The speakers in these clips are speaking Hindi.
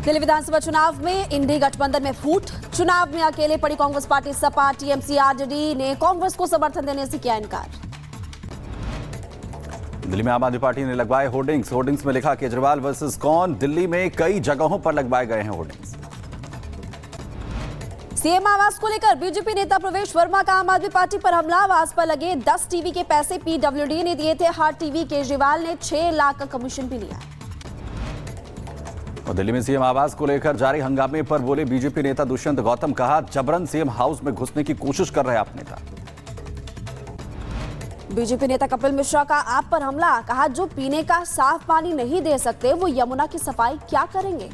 दिल्ली विधानसभा चुनाव में इंडी गठबंधन में फूट। चुनाव में अकेले पड़ी Congress party Sapa, TMC, RJD ने कांग्रेस को समर्थन देने से किया इनकार। दिल्ली में आम आदमी पार्टी ने लगवाए होर्डिंग्स में लिखा केजरीवाल वर्सेस कौन। दिल्ली में कई जगहों पर लगवाए गए हैं होर्डिंग्स। सीएम आवास को लेकर बीजेपी नेता प्रवेश वर्मा का आम आदमी पार्टी पर हमला। आवास पर लगे 10 टीवी के पैसे पीडब्ल्यूडी ने दिए थे। हर टीवी केजरीवाल ने 6 लाख का कमीशन भी लिया। और दिल्ली में सीएम आवास को लेकर जारी हंगामे पर बोले बीजेपी नेता दुष्यंत गौतम। कहा जबरन सीएम हाउस में घुसने की कोशिश कर रहे आप नेता। बीजेपी नेता कपिल मिश्रा का आप पर हमला। कहा जो पीने का साफ पानी नहीं दे सकते वो यमुना की सफाई क्या करेंगे।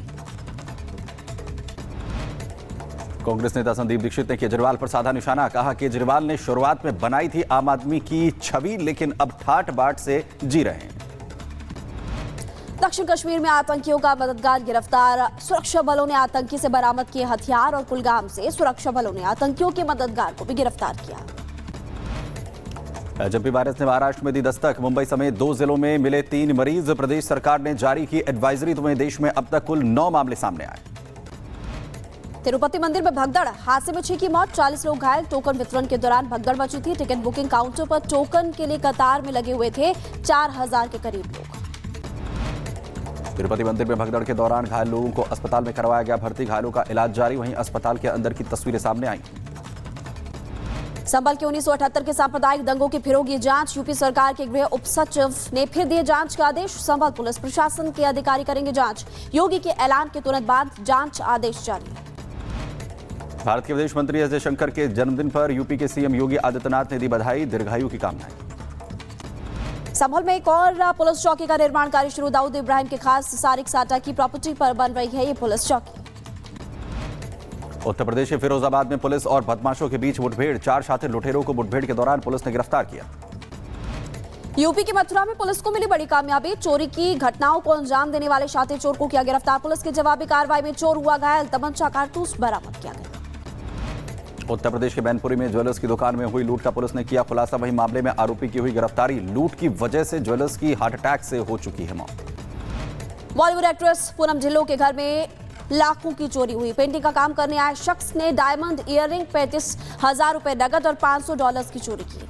कांग्रेस नेता संदीप दीक्षित ने केजरीवाल पर साधा निशाना। कहा केजरीवाल ने शुरुआत में बनाई थी आम आदमी की छवि, लेकिन अब ठाट बाट से जी रहे हैं। दक्षिण कश्मीर में आतंकियों का मददगार गिरफ्तार। सुरक्षा बलों ने आतंकी से बरामद किए हथियार और कुलगाम से सुरक्षा बलों ने आतंकियों के मददगार को भी गिरफ्तार किया। एचएमपी वायरस ने महाराष्ट्र में दी दस्तक। मुंबई समेत 2 जिलों में मिले 3 मरीज। प्रदेश सरकार ने जारी की एडवाइजरी। तो वहीं देश में अब तक कुल 9 मामले सामने आए। तिरुपति मंदिर में भगदड़। हादसे में 6 की मौत, 40 लोग घायल। टोकन वितरण के दौरान भगदड़ मची थी। टिकट बुकिंग काउंटर पर टोकन के लिए कतार में लगे हुए थे 4000 के करीब लोग। तिरुपति मंदिर में भगदड़ के दौरान घायल लोगों को अस्पताल में करवाया गया भर्ती। घायलों का इलाज जारी। वहीं अस्पताल के अंदर की तस्वीरें सामने आई। संभल के 1978 के सांप्रदायिक दंगों की फिरोगी जांच। यूपी सरकार के गृह उप सचिव ने फिर दिए जांच का आदेश। संभल पुलिस प्रशासन के अधिकारी करेंगे जांच। योगी के ऐलान के तुरंत बाद जांच आदेश जारी। भारत के विदेश मंत्री एस जयशंकर के जन्मदिन पर यूपी के सीएम योगी आदित्यनाथ ने दी बधाई, दीर्घायु की कामनाएं। संभल में एक और पुलिस चौकी का निर्माण कार्य शुरू। दाऊद इब्राहिम के खास सारिक साटा की प्रॉपर्टी पर बन रही है ये पुलिस चौकी। उत्तर प्रदेश के फिरोजाबाद में पुलिस और बदमाशों के बीच मुठभेड़। 4 शातिर लुटेरों को मुठभेड़ के दौरान पुलिस ने गिरफ्तार किया। यूपी की मथुरा में पुलिस को मिली बड़ी कामयाबी। चोरी की घटनाओं को अंजाम देने वाले शातिर चोर को किया गिरफ्तार। पुलिस की जवाबी कार्रवाई में चोर हुआ घायल। तमंचा कारतूस बरामद किया गया। उत्तर प्रदेश के मैनपुरी में ज्वेलर्स की दुकान में हुई लूट का पुलिस ने किया खुलासा। वहीं मामले में आरोपी की हुई गिरफ्तारी। लूट की वजह से ज्वेलर्स की हार्ट अटैक से हो चुकी है मौत। बॉलीवुड एक्ट्रेस पूनम ढिल्लों के घर में लाखों की चोरी हुई। पेंटिंग का काम करने आए शख्स ने डायमंड ईयररिंग, 35,000 रुपए नगद और $500 की चोरी की।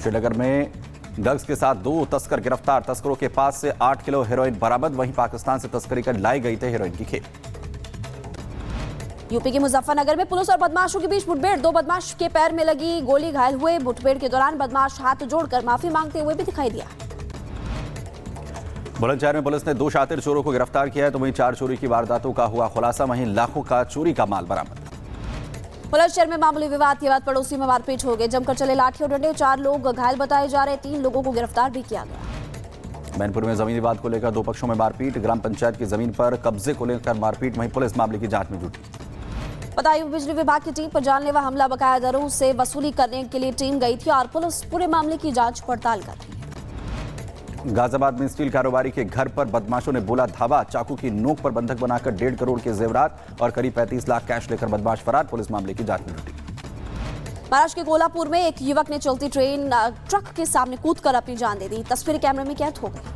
श्रीनगर में ड्रग्स के साथ 2 तस्कर गिरफ्तार। तस्करों के पास से 8 किलो हेरोइन बरामद। वहीं पाकिस्तान से तस्करी कर लाई गई थे हेरोइन की खेप। यूपी के मुजफ्फरनगर में पुलिस और बदमाशों के बीच मुठभेड़। 2 बदमाश के पैर में लगी गोली घायल हुए। मुठभेड़ के दौरान बदमाश हाथ जोड़कर माफी मांगते हुए भी दिखाई दिया। बुलंदशहर में पुलिस ने 2 शातिर चोरों को गिरफ्तार किया है। तो वहीं 4 चोरी की वारदातों का हुआ खुलासा। वहीं लाखों का चोरी का माल बरामद। बुलंदशहर में मामूली विवाद के बाद पड़ोसी में मारपीट हो गई। जमकर चले लाठी और डंडे। 4 लोग घायल बताए जा रहे। 3 लोगों को गिरफ्तार भी किया गया। मैनपुर में जमीनी विवाद को लेकर 2 पक्षों में मारपीट। ग्राम पंचायत की जमीन पर कब्जे को लेकर मारपीट। वहीं पुलिस मामले की जांच में जुटी। बताइए बिजली विभाग की टीम पर जानलेवा हमला बकाया दरों से वसूली करने के लिए टीम गई थी और पुलिस पूरे मामले की जांच पड़ताल कर रही है। गाजियाबाद में स्टील कारोबारी के घर पर बदमाशों ने बोला धावा। चाकू की नोक पर बंधक बनाकर 1.5 करोड़ के जेवरात और करीब 35 लाख कैश लेकर बदमाश फरार। पुलिस मामले की जांच में जुटी। महाराष्ट्र के कोल्हापुर में एक युवक ने चलती ट्रेन ट्रक के सामने कूदकर अपनी जान दे दी। तस्वीरें कैमरे में कैद हो गई।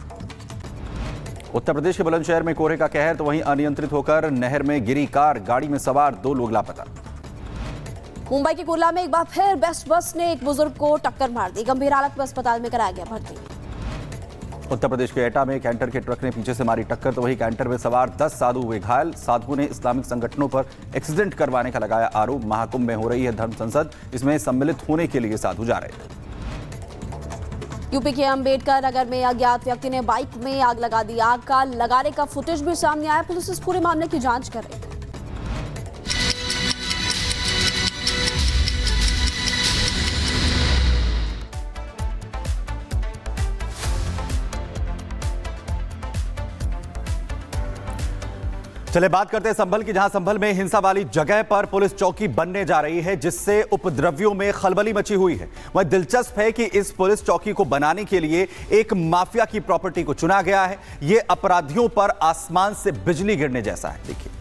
उत्तर प्रदेश के बुलंदशहर में कोहरे का कहर। तो वहीं अनियंत्रित होकर नहर में गिरी कार। गाड़ी में सवार 2 लोग लापता। मुंबई के कुर्ला में एक बार फिर बेस्ट बस ने एक बुजुर्ग को टक्कर मार दी। गंभीर हालत में अस्पताल में कराया गया भर्ती। उत्तर प्रदेश के एटा में कैंटर के ट्रक ने पीछे से मारी टक्कर। तो वहीं कैंटर में सवार 10 साधु हुए घायल। साधुओं ने इस्लामिक संगठनों पर एक्सीडेंट करवाने का लगाया आरोप। महाकुंभ में हो रही है धर्म संसद। इसमें सम्मिलित होने के लिए साधु जा रहे थे। यूपी के अंबेडकर नगर में अज्ञात व्यक्ति ने बाइक में आग लगा दी। आग का लगाने का फुटेज भी सामने आया। पुलिस इस पूरे मामले की जांच कर रही है। चले बात करते हैं संभल की, जहां संभल में हिंसा वाली जगह पर पुलिस चौकी बनने जा रही है, जिससे उपद्रवियों में खलबली मची हुई है। वह दिलचस्प है कि इस पुलिस चौकी को बनाने के लिए एक माफिया की प्रॉपर्टी को चुना गया है। यह अपराधियों पर आसमान से बिजली गिरने जैसा है। देखिए,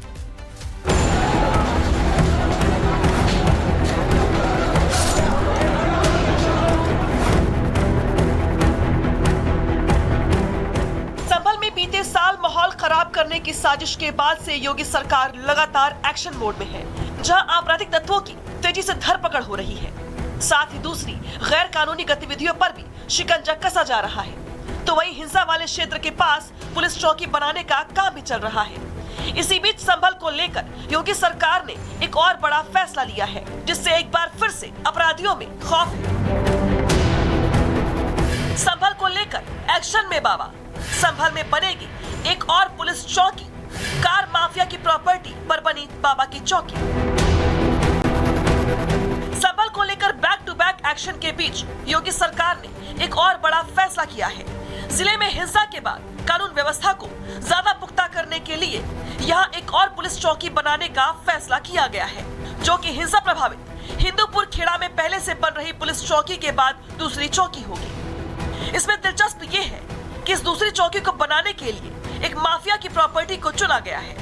बीते साल माहौल खराब खराब करने की साजिश के बाद से योगी सरकार लगातार एक्शन मोड में है, जहां आपराधिक तत्वों की तेजी से धरपकड़ हो रही है। साथ ही दूसरी गैर कानूनी गतिविधियों पर भी शिकंजा कसा जा रहा है। तो वहीं हिंसा वाले क्षेत्र के पास पुलिस चौकी बनाने का काम भी चल रहा है। इसी बीच संभल को लेकर योगी सरकार ने एक और बड़ा फैसला लिया है, जिससे एक बार फिर से अपराधियों में खौफ है। संभल को लेकर एक्शन में बाबा। संभल में बनेगी एक और पुलिस चौकी। कार माफिया की प्रॉपर्टी पर बनी बाबा की चौकी। संभल को लेकर बैक टू बैक एक्शन के बीच योगी सरकार ने एक और बड़ा फैसला किया है। जिले में हिंसा के बाद कानून व्यवस्था को ज्यादा पुख्ता करने के लिए यहाँ एक और पुलिस चौकी बनाने का फैसला किया गया है, जो कि हिंसा प्रभावित हिंदूपुर खेड़ा में पहले से बन रही पुलिस चौकी के बाद दूसरी चौकी होगी। इसमें दिलचस्प ये है कि इस दूसरी चौकी को बनाने के लिए एक माफिया की प्रॉपर्टी को चुना गया है,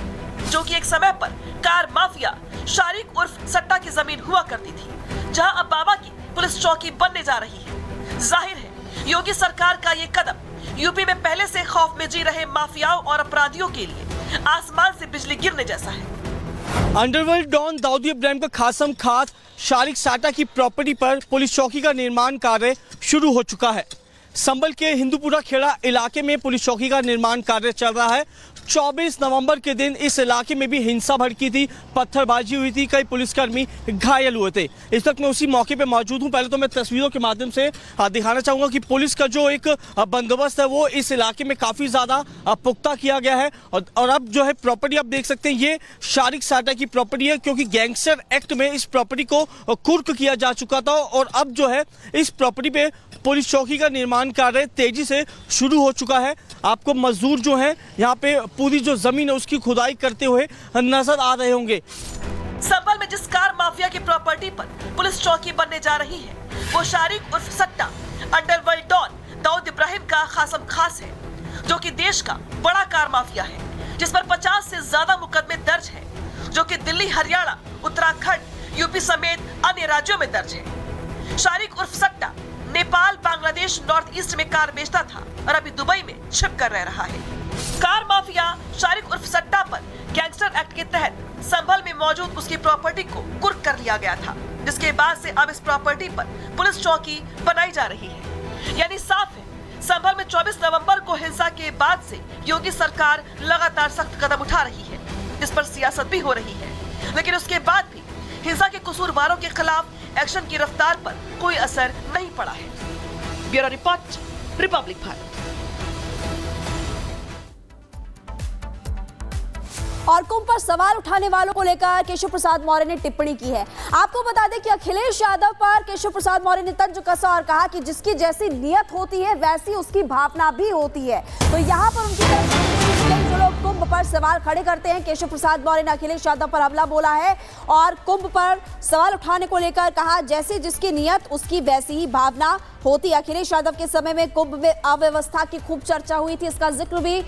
जो कि एक समय पर कार माफिया शारिक उर्फ सट्टा की जमीन हुआ करती थी, जहां अब बाबा की पुलिस चौकी बनने जा रही है। जाहिर है योगी सरकार का ये कदम यूपी में पहले से खौफ में जी रहे माफियाओं और अपराधियों के लिए आसमान से बिजली गिरने जैसा है। अंडरवर्ल्ड डॉन दाऊद इब्राहिम का खासम खास शारिक साटा की प्रॉपर्टी पर पुलिस चौकी का निर्माण कार्य शुरू हो चुका है। संभल के हिंदूपुरा खेड़ा इलाके में पुलिस चौकी का निर्माण कार्य चल रहा है। 24 नवंबर के दिन इस इलाके में भी हिंसा भड़की थी, पत्थरबाजी हुई थी, कई पुलिसकर्मी घायल हुए थे। इस वक्त मैं उसी मौके पे मौजूद हूं। पहले तो मैं तस्वीरों के माध्यम से दिखाना चाहूंगा कि पुलिस का जो एक बंदोबस्त है वो इस इलाके में काफी ज्यादा पुख्ता किया गया है। और अब जो है प्रॉपर्टी आप देख सकते हैं, ये शारिक साटा की प्रॉपर्टी है, क्योंकि गैंगस्टर एक्ट में इस प्रॉपर्टी को कुर्क किया जा चुका था और अब जो है इस प्रॉपर्टी पे पुलिस चौकी का निर्माण कार्य तेजी से शुरू हो चुका है। आपको मजदूर जो हैं यहाँ पे पूरी जो जमीन है उसकी खुदाई करते हुए नजर आ रहे होंगे। संभल में जिस कार माफिया की प्रॉपर्टी पर पुलिस चौकी बनने जा रही है, वो शारिक उर्फ सट्टा अंडरवर्ल्ड डॉन दाऊद इब्राहिम का खासम खास है, जो कि देश का बड़ा कार माफिया है, जिस पर 50 से ज्यादा मुकदमे दर्ज है, जो कि दिल्ली, हरियाणा, उत्तराखंड, यूपी समेत अन्य राज्यों में दर्ज है। शारिक उर्फ सट्टा नेपाल, बांग्लादेश, नॉर्थ ईस्ट में कार बेचता था और अभी दुबई में छिप कर रह रहा है। कार माफिया शारिक उर्फ सट्टा पर गैंगस्टर एक्ट के तहत संभल में मौजूद उसकी प्रॉपर्टी को कुर्क कर लिया गया था, जिसके बाद से अब इस प्रॉपर्टी पर पुलिस चौकी बनाई जा रही है। यानी साफ है, संभल में 24 नवंबर को हिंसा के बाद से योगी सरकार लगातार सख्त कदम उठा रही है, जिस पर सियासत भी हो रही है। लेकिन उसके बाद भी हिंसा के कसूरवारों के खिलाफ एक्शन की रफ्तार पर कोई असर नहीं पड़ा है। Bureau report, Republic Bharat. और कुंभ पर सवाल उठाने वालों को लेकर केशव प्रसाद मौर्य ने टिप्पणी की है। आपको बता दें कि अखिलेश यादव पर केशव प्रसाद मौर्य ने तंज कसा और कहा कि जिसकी जैसी नियत होती है वैसी उसकी भावना भी होती है। तो यहाँ पर उनकी तरफ से जो लोग कुंभ पर सवाल खड़े करते हैं, केशव प्रसाद मौर्य ने अखिलेश यादव पर हमला बोला है और कुंभ पर सवाल उठाने को लेकर कहा जैसी जिसकी नियत उसकी वैसी ही भावना होती है। अखिलेश यादव के समय में कुंभ में अव्यवस्था की खूब चर्चा हुई थी, इसका जिक्र भी